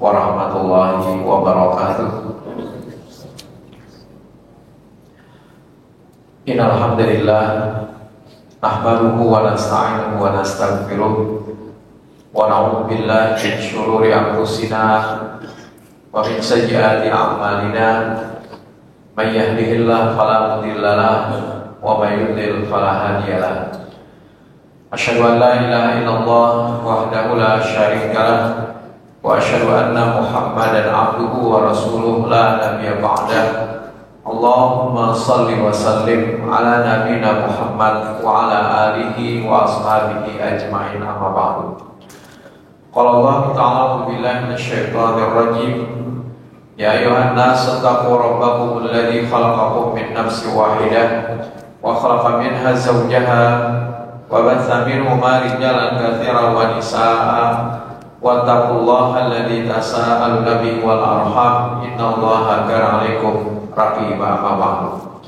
warahmatullahi wabarakatuh. Innal hamdalillah nahmaduhu wa nasta'inuhu wa nastaghfiruh wa na'udzu billahi min shururi anfusina wa min sayyiati a'malina. May yahdihillahu fala mudilla lahu wa may yudlil fala hadiya lahu. Asyhadu an la ilaha illallah wahdahu la syarika lahu wa asyhadu anna Muhammadan abduhu wa rasuluhu la nabiyya ba'dahu. Allahumma salli wa sallim ala nabiyina Muhammad wa ala alihi wa ashabihi ajma'in, amma ba'du. Qala Allah ta'ala billahi minasyaitonir rajim. Ya ayyuhan nas taqu rabbakum alladzi khalaqakum min nafsin wahidah wa khalaqa minha zawjaha wa batha minhuma rijalan katsiran wa nisaa'a wattaqullaha alladzi tasaaluna bihi wal arham innallaha kana 'alaikum raqibah. Ma ba'du.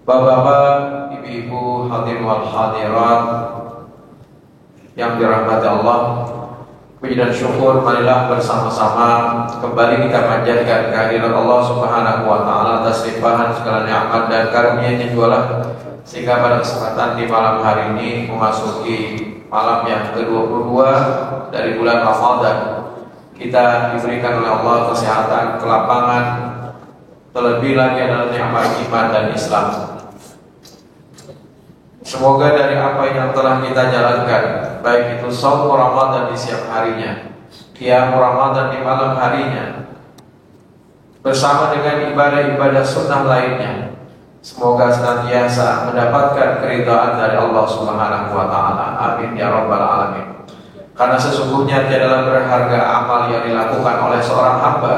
Bapak-bapak, ibu-ibu, hadirin wal hadirat yang dirahmati Allah, puji dan syukur marilah bersama-sama kembali kita panjatkan kehadirat Allah Subhanahu wa taala atas limpahan segala nikmat dan karunia-Nya jualah, sehingga pada kesempatan di malam hari ini memasuki malam yang ke-22 dari bulan Ramadan, kita diberikan oleh Allah kesehatan, kelapangan, terlebih lagi adalah nikmat iman dan Islam. Semoga dari apa yang telah kita jalankan, baik itu shaum Ramadan di siang harinya, qiyam Ramadan di malam harinya, bersama dengan ibadah-ibadah sunnah lainnya, semoga senantiasa mendapatkan keridhaan dari Allah Subhanahu wa taala. Amin ya rabbal alamin. Karena sesungguhnya tiadalah berharga amal yang dilakukan oleh seorang hamba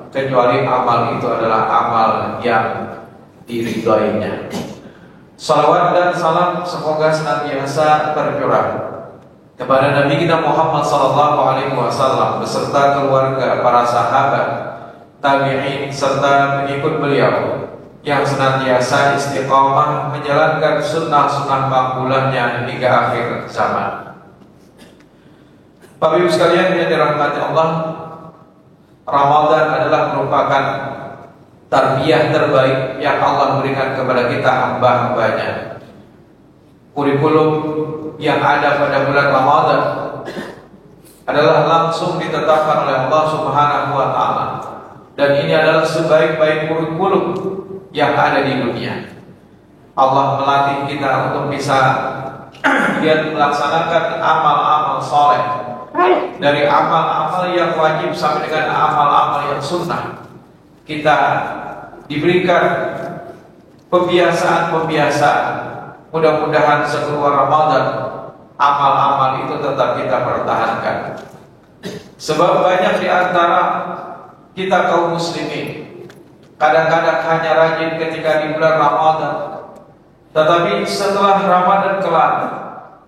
kecuali amal itu adalah amal yang diridhoinya. Salawat dan salam semoga senantiasa tercurah kepada Nabi kita Muhammad SAW beserta keluarga, para sahabat, tabi'in serta pengikut beliau yang senantiasa istiqamah menjalankan sunnah-sunnah makbulannya hingga akhir zaman. Bapak Ibu sekalian yang dirahmati Allah, Ramadan adalah merupakan tarbiyah terbaik yang Allah berikan kepada kita hamba-hambanya. Kurikulum yang ada pada bulan Ramadan adalah langsung ditetapkan oleh Allah Subhanahu wa taala, dan ini adalah sebaik-baik kurikulum yang ada di dunia. Allah melatih kita untuk bisa melaksanakan amal-amal soleh, dari amal-amal yang wajib sampai dengan amal-amal yang sunnah. Kita diberikan pembiasaan-pembiasaan. Mudah-mudahan sekeluar Ramadan amal-amal itu tetap kita pertahankan. Sebab banyak di antara kita kaum muslimin kadang-kadang hanya rajin ketika di bulan Ramadan, tetapi setelah Ramadan kelar,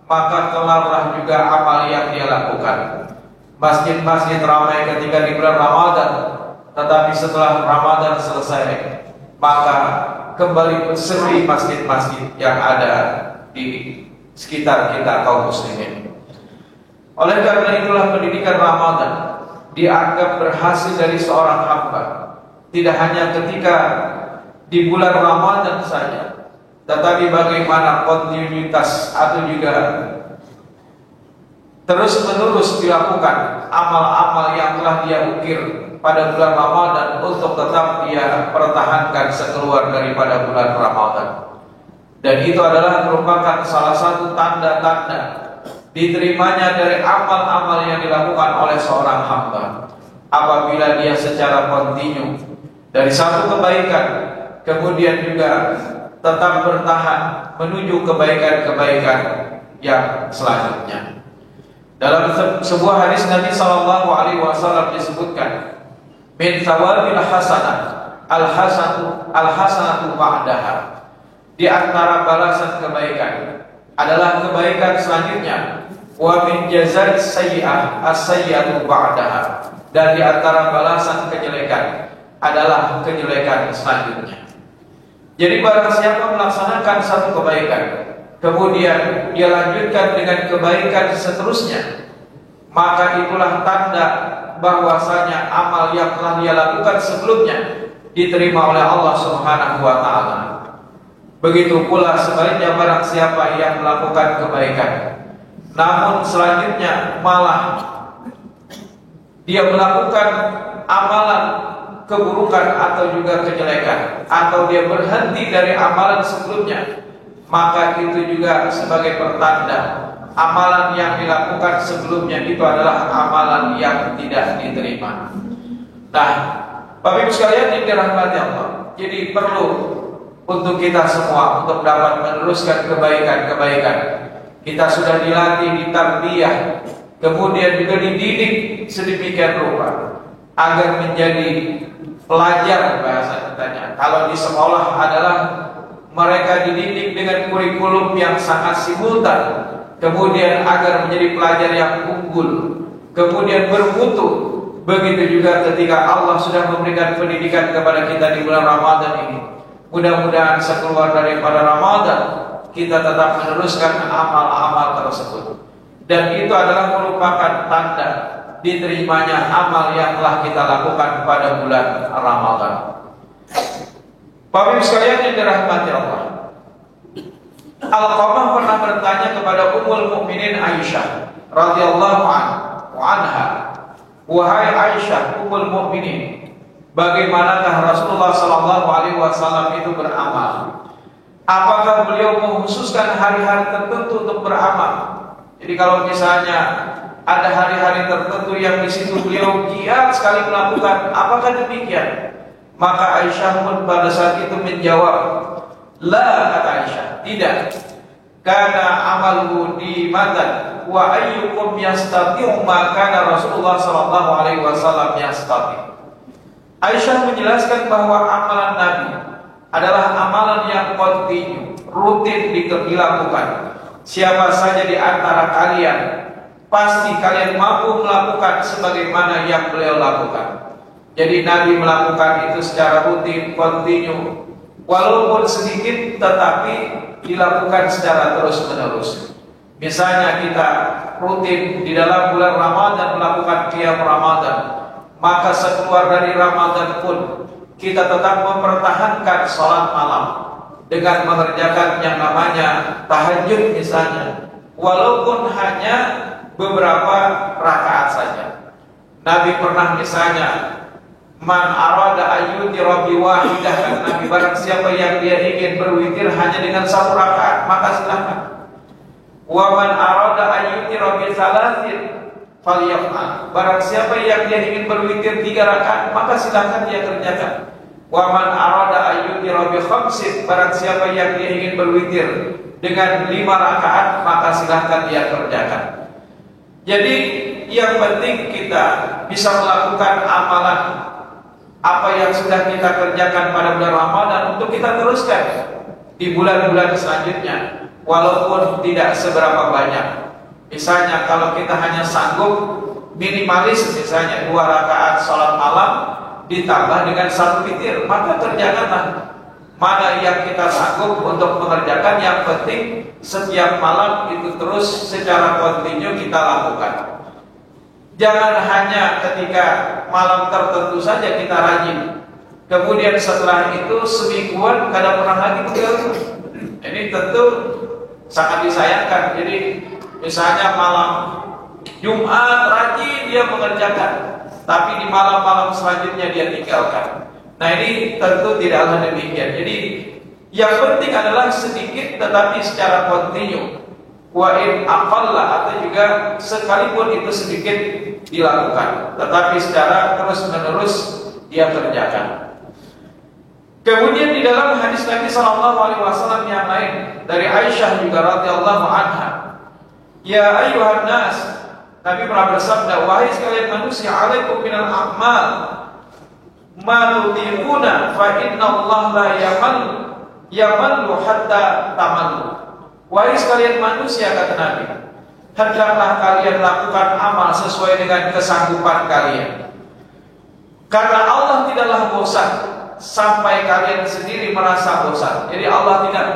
maka kelarlah juga amal yang dia lakukan. Masjid-masjid ramai ketika di bulan Ramadan, tetapi setelah Ramadan selesai, maka kembali sepi masjid-masjid yang ada di sekitar kita kaum muslimin. Oleh karena itulah pendidikan Ramadan dianggap berhasil dari seorang hamba tidak hanya ketika di bulan Ramadan saja, tetapi bagaimana kontinuitas atau juga terus-menerus dilakukan amal-amal yang telah dia ukir pada bulan Ramadan untuk tetap dia pertahankan sekeluar daripada bulan Ramadan. Dan itu adalah merupakan salah satu tanda-tanda diterimanya dari amal-amal yang dilakukan oleh seorang hamba, apabila dia secara kontinu dari satu kebaikan kemudian juga tetap bertahan menuju kebaikan-kebaikan yang selanjutnya. Dalam sebuah hadis Nabi SAW disebutkan, min thawabil hasanah al-hasanatu ba'daha. Di antara balasan kebaikan adalah kebaikan selanjutnya. Wa min jazai sayyi'ah as-sayyi'atu ba'daha. Dan di antara balasan kejelekan adalah kejelekan selanjutnya. Jadi barang siapa melaksanakan satu kebaikan, kemudian dia lanjutkan dengan kebaikan seterusnya, maka itulah tanda bahwasanya amal yang telah dia lakukan sebelumnya diterima oleh Allah Subhanahu wa taala. Begitu pula sebaliknya, barang siapa yang melakukan kebaikan namun selanjutnya malah dia melakukan amalan keburukan atau juga kejelekan, atau dia berhenti dari amalan sebelumnya, maka itu juga sebagai pertanda amalan yang dilakukan sebelumnya itu adalah amalan yang tidak diterima. Nah, Bapak Ibu sekalian yang dirahmati Allah, jadi perlu untuk kita semua untuk dapat meneruskan kebaikan-kebaikan. Kita sudah dilatih, ditarbiyah, kemudian juga dididik sedemikian rupa agar menjadi pelajar, bahasa katanya. Kalau di sekolah adalah mereka dididik dengan kurikulum yang sangat simultan, kemudian agar menjadi pelajar yang unggul, kemudian bermutu. Begitu juga ketika Allah sudah memberikan pendidikan kepada kita di bulan Ramadan ini. Mudah-mudahan sekeluar daripada Ramadan kita tetap meneruskan amal-amal tersebut, dan itu adalah merupakan tanda diterimanya amal yang telah kita lakukan pada bulan Ramadan. Bapak Ibu sekalian yang dirahmati Allah, Alqamah pernah bertanya kepada Ummul Mukminin Aisyah radhiyallahu anha, "Wahai Aisyah, Ummul Mukminin, bagaimanakah Rasulullah sallallahu alaihi wasallam itu beramal? Apakah beliau mengkhususkan hari-hari tertentu untuk beramal?" Jadi kalau misalnya ada hari-hari tertentu yang di situ beliau giat sekali melakukan, apakah demikian? Maka Aisyah pun pada saat itu menjawab, "La," kata Aisyah, "tidak. Karena amalhu di matan wa ayyukum yastati'u ma kana Rasulullah sallallahu alaihi wasallam yastati'." Aisyah menjelaskan bahwa amalan Nabi adalah amalan yang kontinu, rutin dilakukan. Siapa saja di antara kalian, pasti kalian mampu melakukan sebagaimana yang beliau lakukan. Jadi Nabi melakukan itu secara rutin, kontinu, walaupun sedikit tetapi dilakukan secara terus-menerus. Misalnya kita rutin di dalam bulan Ramadan melakukan qiyam Ramadan, maka sekeluar dari Ramadan pun kita tetap mempertahankan sholat malam dengan mengerjakan yang namanya tahajud misalnya, walaupun hanya beberapa rakaat saja. Nabi pernah misalnya, "Man arada ayyuti rabbi wahidah," kata Nabi, barang siapa yang dia ingin berwitir hanya dengan satu rakaat, maka silakan. "Wa man arada ayyuti rabbi salasin falyaf'al," barang siapa yang dia ingin berwitir 3 rakaat, maka silakan dia kerjakan. "Wa man arada ayyuti rabbi khamsin," barang siapa yang dia ingin berwitir dengan 5 rakaat, maka silakan dia kerjakan. Jadi yang penting kita bisa melakukan amalan apa yang sudah kita kerjakan pada bulan Ramadan untuk kita teruskan di bulan-bulan selanjutnya, walaupun tidak seberapa banyak. Misalnya kalau kita hanya sanggup minimalis misalnya 2 rakaat sholat malam ditambah dengan 1 witir, maka kerjakanlah. Mana yang kita sanggup untuk mengerjakan, yang penting setiap malam itu terus secara kontinu kita lakukan. Jangan hanya ketika malam tertentu saja kita rajin, kemudian setelah itu semingguan kadang pernah lagi mengganggu. Ini tentu sangat disayangkan. Jadi misalnya malam Jumat rajin dia mengerjakan, tapi di malam-malam selanjutnya dia tinggalkan. Nah ini tentu tidaklah demikian. Jadi yang penting adalah sedikit tetapi secara kontinu. Wa in aqalla, atau juga sekalipun itu sedikit dilakukan, tetapi secara terus-menerus dia kerjakan. Kemudian di dalam hadis Nabi sallallahu alaihi wasallam yang lain dari Aisyah juga radhiyallahu anha, "Ya ayyuhan nas," Nabi pernah bersabda, "Wahai sekalian manusia, alaikum minal a'mal ma tutiquna fa inna Allah la yamallu hatta tamallu." Wahai sekalian manusia, kata Nabi, hendaklah kalian lakukan amal sesuai dengan kesanggupan kalian, karena Allah tidaklah bosan sampai kalian sendiri merasa bosan. Jadi Allah tidak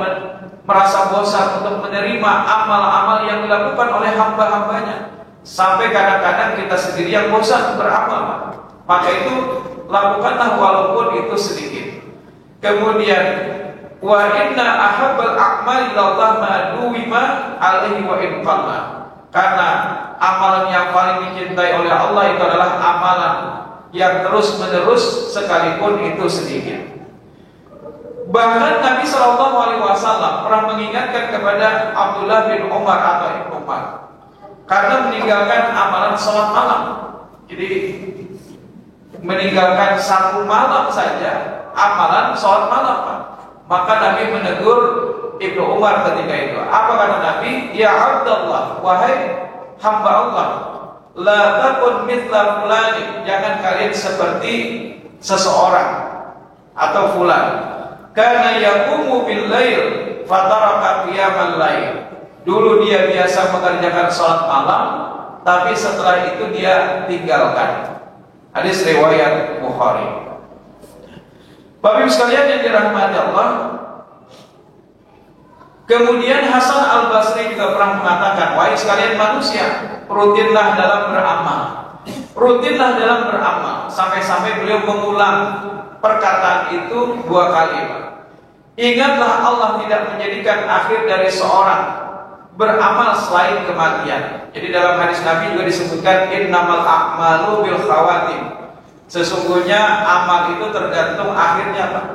merasa bosan untuk menerima amal-amal yang dilakukan oleh hamba-hambanya. Sampai kadang-kadang kita sendiri yang bosan beramal. Maka itu lakukanlah walaupun itu sedikit. Kemudian wa inna ahabbal a'mali ilallah ma'duwima alaihi wa infalla. Karena amalan yang paling dicintai oleh Allah itu adalah amalan yang terus-menerus sekalipun itu sedikit. Bahkan Nabi SAW pernah mengingatkan kepada Abdullah bin Umar atau Ibnu Umar karena meninggalkan amalan sholat malam. Jadi meninggalkan satu malam saja amalan sholat malam, Pak. Maka Nabi menegur Ibnu Umar ketika itu. Apa kata Nabi? Ya Abdullah, wahai hamba Allah, la takun mithla fulani, jangan kalian seperti seseorang atau fulan. Karena yaqumu bil lail fataraka qiyamal lail. Dulu dia biasa mengerjakan sholat malam, tapi setelah itu dia tinggalkan. Hadis riwayat Bukhari. Bapak Ibu sekalian yang dirahmati Allah, kemudian Hasan Al-Basri juga pernah mengatakan, wahai sekalian manusia, rutinlah dalam beramal. Rutinlah dalam beramal. Sampai-sampai beliau mengulang perkataan itu 2 kali. Ingatlah Allah tidak menjadikan akhir dari seorang beramal selain kematian. Jadi dalam hadis Nabi juga disebutkan innamal a'malu bil khawatim. Sesungguhnya amal itu tergantung akhirnya, Pak.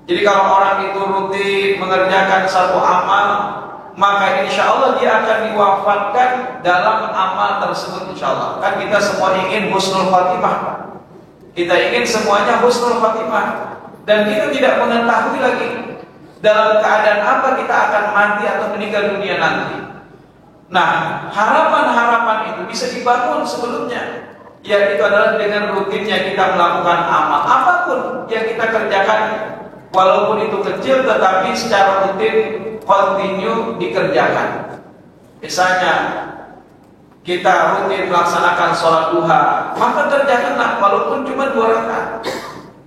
Jadi kalau orang itu rutin mengerjakan satu amal, maka insya Allah dia akan diwafatkan dalam amal tersebut, insya Allah. Kan kita semua ingin husnul khatimah, Pak. Kita ingin semuanya husnul khatimah, dan kita tidak mengetahui lagi dalam keadaan apa kita akan mati atau meninggal dunia nanti. Nah, harapan-harapan itu bisa dibangun sebelumnya. Ya, itu adalah dengan rutinnya kita melakukan amal apapun yang kita kerjakan, walaupun itu kecil, tetapi secara rutin, continue dikerjakan. Misalnya kita rutin melaksanakan sholat duha, maka kerjakanlah walaupun cuma 2 rakaat.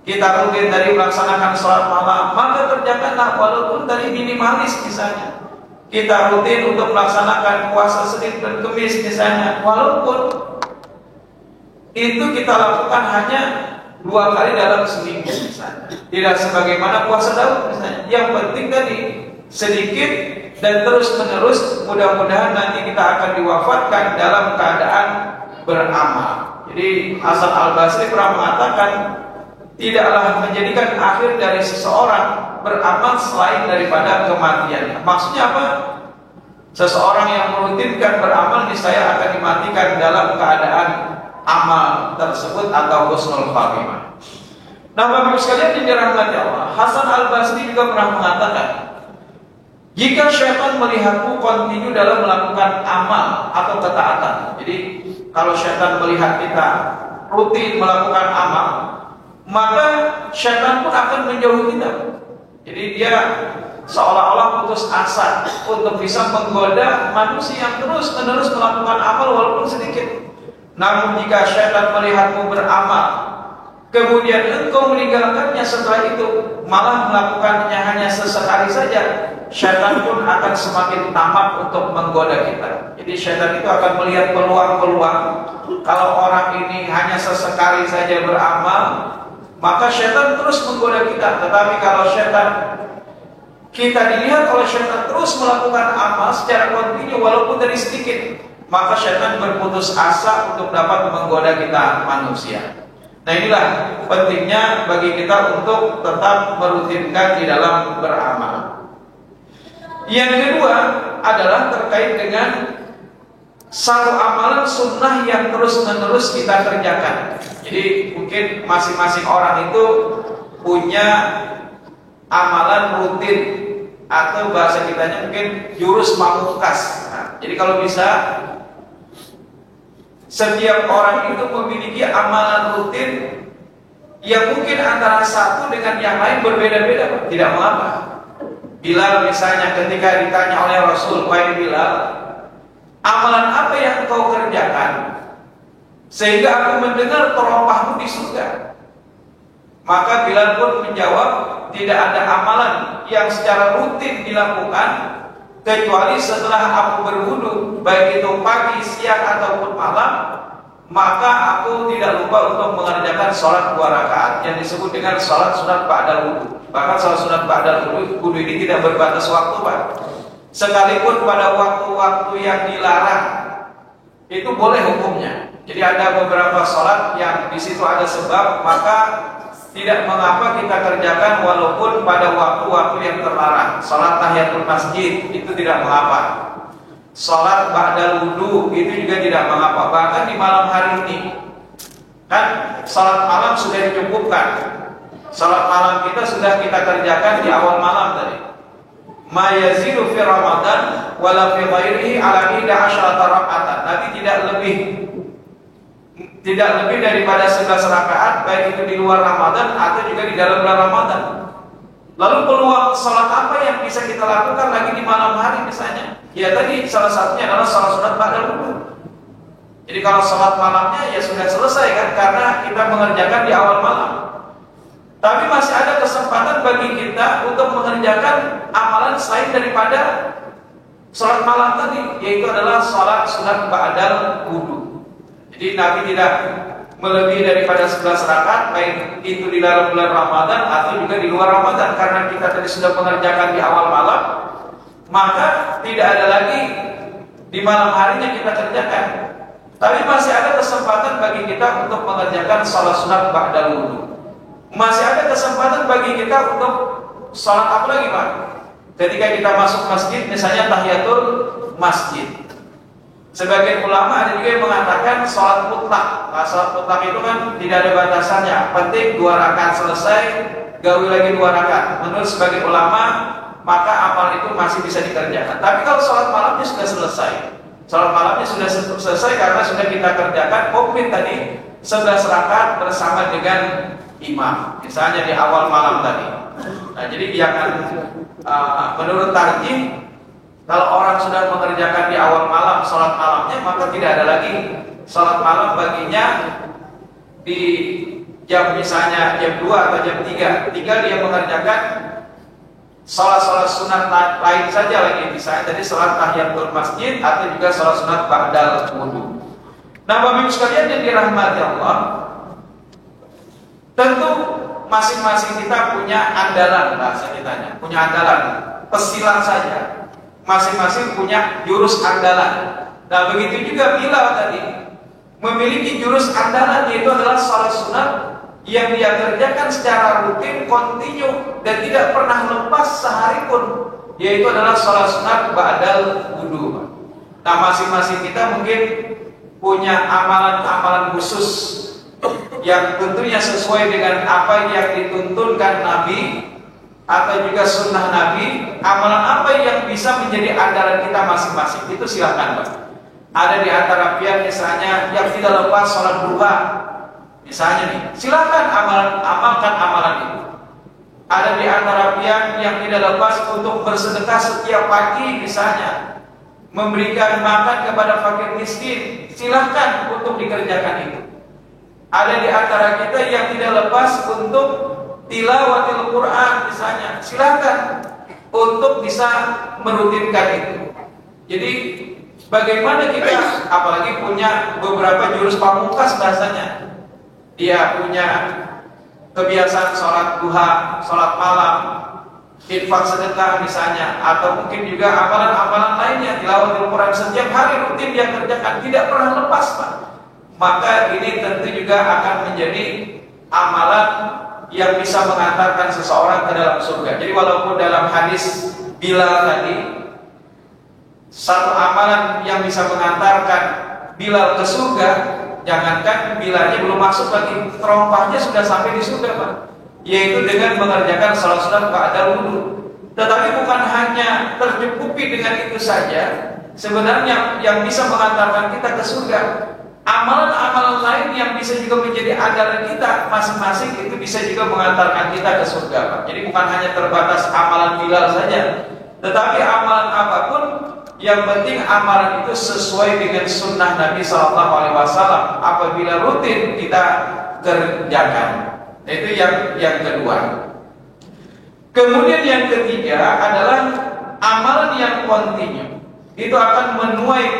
Kita rutin dari melaksanakan sholat malam, maka kerjakanlah walaupun dari minimalis misalnya. Kita rutin untuk melaksanakan puasa Senin dan Kamis misalnya, walaupun itu kita lakukan hanya 2 kali dalam seminggu misalnya. Tidak sebagaimana puasa Daud misalnya. Yang penting tadi sedikit dan terus menerus, mudah-mudahan nanti kita akan diwafatkan dalam keadaan beramal. Jadi Hasan Al-Basri pernah mengatakan, tidaklah menjadikan akhir dari seseorang beramal selain daripada kematian. Maksudnya apa? Seseorang yang merutinkan beramal niscaya akan dimatikan dalam keadaan amal tersebut atau husnul khatimah. Nah, Bapak Ibu sekalian yang dirahmati Allah, Hasan Al-Basri juga pernah mengatakan, jika syaitan melihatmu kontinu dalam melakukan amal atau ketaatan. Jadi kalau syaitan melihat kita rutin melakukan amal, maka syaitan pun akan menjauhi kita. Jadi dia seolah-olah putus asa untuk bisa menggoda manusia yang terus-menerus melakukan amal walaupun sedikit. Namun jika syaitan melihatmu beramal, kemudian engkau meninggalkannya setelah itu, malah melakukannya hanya sesekali saja, syaitan pun akan semakin tamak untuk menggoda kita. Jadi syaitan itu akan melihat peluang-peluang. Kalau orang ini hanya sesekali saja beramal, maka syaitan terus menggoda kita. Tetapi kalau kita dilihat oleh syaitan terus melakukan amal secara kontinu walaupun dari sedikit, maka syaitan berputus asa untuk dapat menggoda kita manusia. Nah, inilah pentingnya bagi kita untuk tetap merutinkan di dalam beramal. Yang kedua adalah terkait dengan satu amalan sunnah yang terus-menerus kita kerjakan. Jadi mungkin masing-masing orang itu punya amalan rutin, atau bahasa kitanya mungkin jurus pamungkas. Nah, jadi kalau bisa setiap orang itu memiliki amalan rutin yang mungkin antara satu dengan yang lain berbeda-beda, tidak mengapa. Bilal misalnya ketika ditanya oleh Rasul, wahai Bilal, amalan apa yang kau kerjakan sehingga aku mendengar teropahmu di surga? Maka Bilal pun menjawab, tidak ada amalan yang secara rutin dilakukan kecuali setelah aku berwudu, baik itu pagi, siang ataupun malam, maka aku tidak lupa untuk mengerjakan sholat 2 rakaat yang disebut dengan sholat sunat ba'dal wudu. Bahkan sholat sunat ba'dal wudu ini tidak berbatas waktu, Pak. Sekalipun pada waktu-waktu yang dilarang, itu boleh hukumnya. Jadi ada beberapa sholat yang di situ ada sebab, maka tidak mengapa kita kerjakan walaupun pada waktu-waktu yang terlarang. Sholat tahiyatul masjid itu tidak mengapa. Sholat ba'dal wudu itu juga tidak mengapa. Bahkan di malam hari ini, kan sholat malam sudah dicukupkan. Sholat malam kita sudah kita kerjakan di awal malam tadi. Ma yazidu fi Ramadan wala fi ghairihi ala 11 rakaatan. Nabi tidak lebih daripada 11 rakaat, baik itu di luar Ramadan atau juga di dalam bulan Ramadan. Lalu peluang sholat apa yang bisa kita lakukan lagi di malam hari misalnya? Ya tadi salah satunya adalah sholat sunat ba'dal wudu. Jadi kalau sholat malamnya ya sudah selesai kan, karena kita mengerjakan di awal malam. Tapi masih ada kesempatan bagi kita untuk mengerjakan amalan selain daripada sholat malam tadi, yaitu adalah sholat sunat ba'dal wudu. Jadi Nabi tidak melebihi daripada 11 rakaat, baik itu di dalam bulan Ramadan atau juga di luar Ramadan. Karena kita tadi sudah mengerjakan di awal malam, maka tidak ada lagi di malam harinya kita kerjakan. Tapi masih ada kesempatan bagi kita untuk mengerjakan sholat sunat ba'dal wudu. Masih ada kesempatan bagi kita untuk sholat apa lagi, Pak? Ketika kita masuk masjid, misalnya tahiyatul masjid. Sebagian ulama ada juga yang mengatakan sholat mutlak. Nah, sholat mutlak itu kan tidak ada batasannya. Penting 2 rakaat selesai, gawi lagi 2 rakaat. Menurut sebagian ulama, maka amal itu masih bisa dikerjakan. Tapi kalau sholat malamnya sudah selesai, sholat malamnya sudah selesai karena sudah kita kerjakan komplit tadi 11 rakaat bersama dengan imam, misalnya di awal malam tadi. Nah, jadi jangan menurut tarjih, kalau orang sudah mengerjakan di awal malam sholat malamnya, maka tidak ada lagi sholat malam baginya di jam misalnya jam 2 atau jam 3. Tinggal dia mengerjakan sholat-sholat sunat lain saja lagi, misalnya tadi sholat tahiyatul masjid atau juga sholat sunat ba'dal wudu. Nah, Bapak Ibu sekalian yang dirahmati Allah, tentu masing-masing kita punya andalan, bahasa kitanya, punya andalan, pesilat saja. Masing-masing punya jurus andalan. Nah, begitu juga Bilal tadi memiliki jurus andalan, yaitu adalah sholat sunat yang dia kerjakan secara rutin, kontinu, dan tidak pernah lepas sehari pun, yaitu adalah sholat sunat ba'dal wudu. Nah, masing-masing kita mungkin punya amalan-amalan khusus yang tentunya sesuai dengan apa yang dituntunkan Nabi atau juga sunnah Nabi. Amalan apa yang bisa menjadi andalan kita masing-masing, itu silahkan, Pak. Ada di antara pihak misalnya yang tidak lepas sholat duha, misalnya nih, silahkan amalkan amalan itu. Ada di antara pihak yang tidak lepas untuk bersedekah setiap pagi, misalnya memberikan makan kepada fakir miskin, silahkan untuk dikerjakan itu. Ada di antara kita yang tidak lepas untuk tilawatil Quran misalnya, silahkan untuk bisa merutinkan itu. Jadi bagaimana kita, apalagi punya beberapa jurus pamungkas bahasanya, dia punya kebiasaan sholat duha, sholat malam, infak sedekah misalnya, atau mungkin juga amalan-amalan lainnya, tilawatil Quran setiap hari rutin dia kerjakan, tidak pernah lepas, Pak. Maka ini tentu juga akan menjadi amalan yang bisa mengantarkan seseorang ke dalam surga. Jadi walaupun dalam hadis Bilal tadi, satu amalan yang bisa mengantarkan Bilal ke surga, jangankan Bilalnya belum masuk lagi, terompahnya sudah sampai di surga, Pak. Yaitu dengan mengerjakan sholat sunat ba'dal wudu. Tetapi bukan hanya tercukupi dengan itu saja. Sebenarnya yang bisa mengantarkan kita ke surga, amalan-amalan lain yang bisa juga menjadi andalan kita masing-masing, itu bisa juga mengantarkan kita ke surga, Pak. Jadi bukan hanya terbatas amalan Bilal saja, tetapi amalan apapun, yang penting amalan itu sesuai dengan sunnah Nabi SAW. Apabila rutin kita kerjakan, itu yang kedua. Kemudian yang ketiga adalah amalan yang kontinu itu akan menuai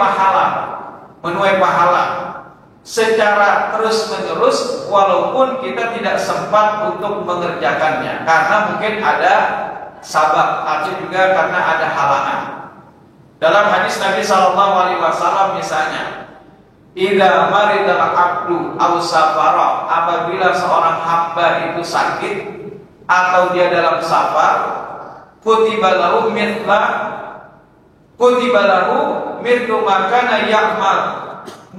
pahala secara terus-menerus, walaupun kita tidak sempat untuk mengerjakannya karena mungkin ada sabab atau juga karena ada halangan. Dalam hadis Nabi SAW misalnya, idza maridal abdu aw safara, apabila seorang hamba itu sakit atau dia dalam safar, kutiba lahu mithlu makana ya'mal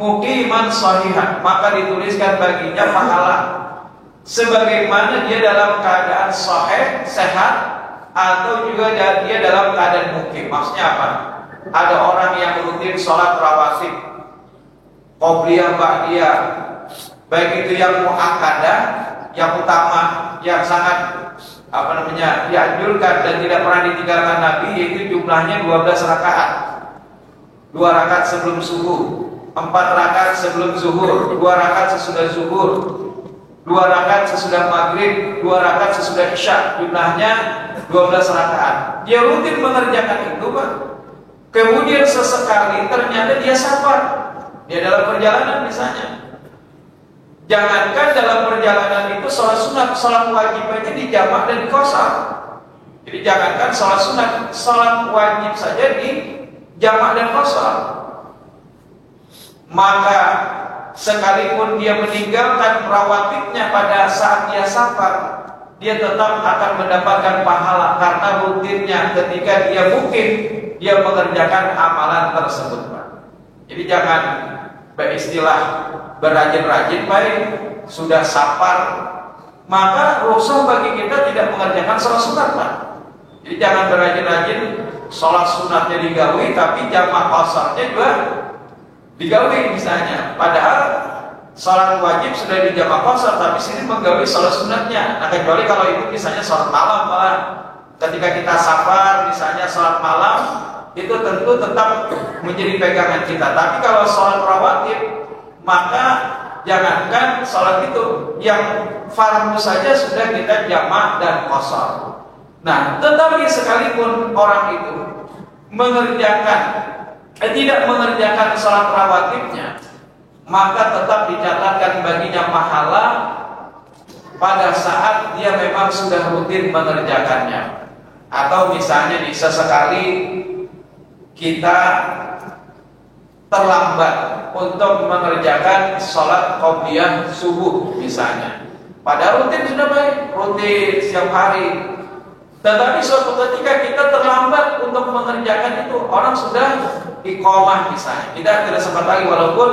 muqiman sahihan, maka dituliskan baginya pahala sebagaimana dia dalam keadaan sahih, sehat, atau juga dia dalam keadaan mukim. Maksudnya apa? Ada orang yang rutin sholat rawatib, qobliyah, ba'diyah, baik itu yang muakkadah, yang utama, yang sangat dianjurkan dan tidak pernah ditinggalkan Nabi, yaitu jumlahnya 12 rakaat. 2 rakaat sebelum subuh, 4 rakaat sebelum zuhur, 2 rakaat sesudah zuhur, 2 rakaat sesudah maghrib, 2 rakaat sesudah isya. Jumlahnya 12 rakaat. Dia rutin mengerjakan itu, Pak. Kemudian sesekali ternyata dia safar, dia dalam perjalanan misalnya. Jangankan dalam perjalanan itu sholat sunat, sholat wajib aja dijamak dan dikosor. Jadi jangankan sholat sunat, sholat wajib saja dijamak dan kosor. Maka sekalipun dia meninggalkan rawatibnya pada saat dia safar, dia tetap akan mendapatkan pahala karena rutinnya ketika dia mungkin dia mengerjakan amalan tersebut, Pak. Jadi jangan beristilah berrajin-rajin, baik sudah safar maka rukhsah bagi kita tidak mengerjakan sholat sunat, Pak. Jadi jangan berrajin-rajin sholat sunatnya digawi tapi jamaah qasarnya juga digawi misalnya. Padahal sholat wajib sudah dijamaah qasar, tapi sini menggawi sholat sunatnya. Nah, kecuali kalau itu misalnya sholat malam, Pak. Ketika kita safar misalnya sholat malam, itu tentu tetap menjadi pegangan kita. Tapi kalau sholat rawatib, maka jangankan sholat itu, yang fardu saja sudah kita jamak dan qasar. Nah, tetapi sekalipun orang itu tidak mengerjakan sholat rawatibnya, maka tetap dicatatkan baginya pahala pada saat dia memang sudah rutin mengerjakannya. Atau misalnya bisa sekali kita terlambat untuk mengerjakan sholat qobliyah subuh misalnya, padahal rutin sudah baik, rutin setiap hari. Tetapi suatu ketika kita terlambat untuk mengerjakan itu, orang sudah iqamah misalnya, kita tidak sempat lagi, walaupun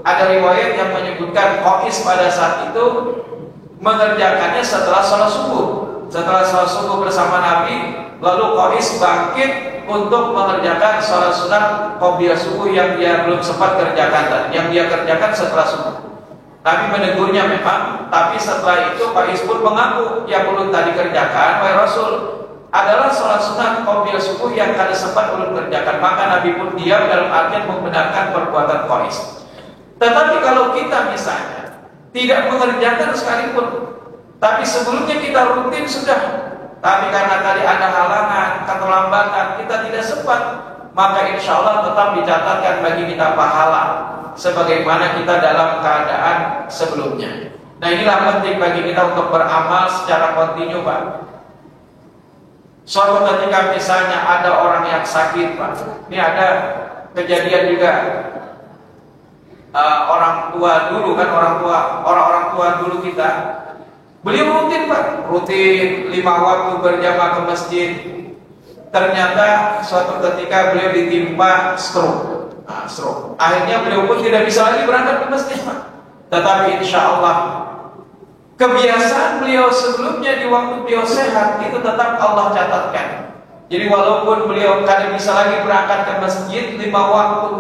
ada riwayat yang menyebutkan Qais pada saat itu mengerjakannya setelah sholat subuh. Setelah sholat subuh bersama Nabi, lalu Qais bangkit untuk mengerjakan sholat sunat qobliyah subuh yang dia belum sempat kerjakan, yang dia kerjakan setelah subuh. Nabi menegurnya memang, tapi setelah itu Qais pun mengaku yang belum tadi kerjakan, wahai Rasul, adalah sholat sunat qobliyah subuh yang kada sempat belum kerjakan. Maka Nabi pun diam dalam artian membenarkan perbuatan Qais. Tetapi kalau kita misalnya tidak mengerjakan sekalipun, tapi sebelumnya kita rutin sudah, tapi karena tadi ada halangan, keterlambatan, kita tidak sempat, maka insya Allah tetap dicatatkan bagi kita pahala sebagaimana kita dalam keadaan sebelumnya. Nah, inilah penting bagi kita untuk beramal secara kontinu, Pak. Suatu ketika misalnya ada orang yang sakit, Pak. Ini ada kejadian juga. Orang tua dulu kan, orang-orang tua dulu kita, beliau rutin, Pak, rutin 5 waktu berjamaah ke masjid. Ternyata suatu ketika beliau ditimpa stroke. Akhirnya beliau pun tidak bisa lagi berangkat ke masjid, Pak. Tetapi insya Allah kebiasaan beliau sebelumnya di waktu beliau sehat itu tetap Allah catatkan. Jadi walaupun beliau tidak bisa lagi berangkat ke masjid 5 waktu,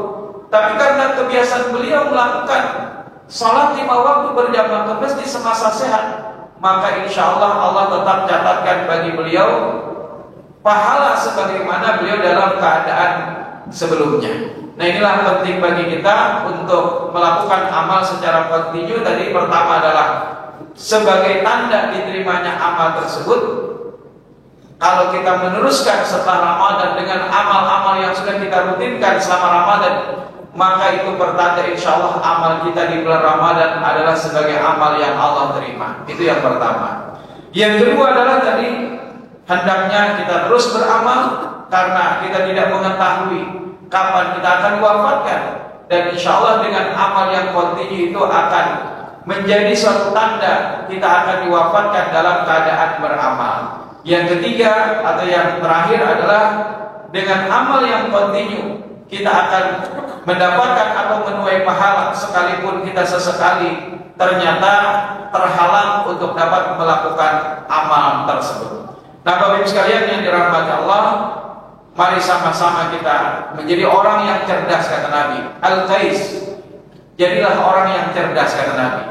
tapi karena kebiasaan beliau melakukan sholat 5 waktu berjamaah ke masjid semasa sehat, maka insya Allah Allah tetap catatkan bagi beliau pahala sebagaimana beliau dalam keadaan sebelumnya. Nah, inilah penting bagi kita untuk melakukan amal secara kontinu. Tadi pertama adalah sebagai tanda diterimanya amal tersebut, Kalau kita meneruskan setelah Ramadan dengan amal-amal yang sudah kita rutinkan selama Ramadan, maka itu pertanda insya Allah amal kita di bulan Ramadan adalah sebagai amal yang Allah terima. Itu yang pertama. Yang kedua adalah tadi, hendaknya kita terus beramal karena kita tidak mengetahui kapan kita akan wafatkan. Dan insya Allah dengan amal yang kontinu itu akan menjadi suatu tanda kita akan diwafatkan dalam keadaan beramal. Yang ketiga atau yang terakhir adalah dengan amal yang kontinu kita akan mendapatkan atau menuai pahala sekalipun kita sesekali ternyata terhalang untuk dapat melakukan amal tersebut. Nah, Bapak Ibu sekalian yang dirahmati Allah, mari sama-sama kita menjadi orang yang cerdas, kata Nabi. Al-Qais, jadilah orang yang cerdas, kata Nabi.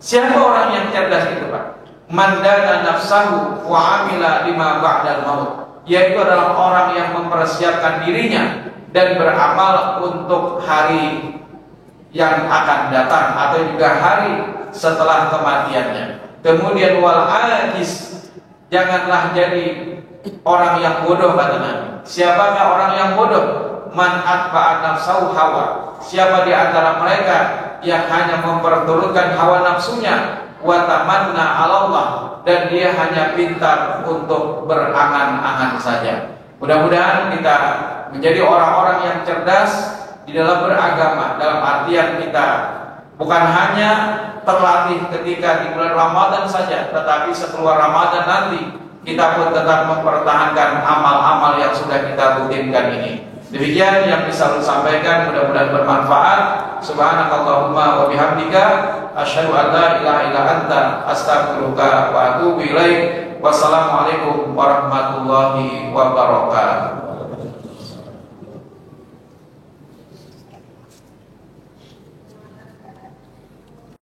Siapa orang yang cerdas itu, Pak? Man dana nafsahu wa amila lima ba'dal maut, yaitu adalah orang yang mempersiapkan dirinya dan beramal untuk hari yang akan datang atau juga hari setelah kematiannya. Kemudian wal ajis, janganlah jadi orang yang bodoh, kata Nabi. Siapakah orang yang bodoh? Man atba'a nafsahu hawa, siapa di antara mereka yang hanya memperturutkan hawa nafsunya, wa tamanna 'ala Allah, dan dia hanya pintar untuk berangan-angan saja. Mudah-mudahan kita menjadi orang-orang yang cerdas di dalam beragama, dalam artian kita bukan hanya terlatih ketika di bulan Ramadan saja, tetapi setelah Ramadan nanti kita pun tetap mempertahankan amal-amal yang sudah kita rutinkan ini. Demikian yang bisa saya sampaikan, mudah-mudahan bermanfaat. Subhanakallahumma wa bihamdika asyhadu an la ilaha illa anta astaghfiruka wa atubu ilaik. Wassalamualaikum warahmatullahi wabarakatuh.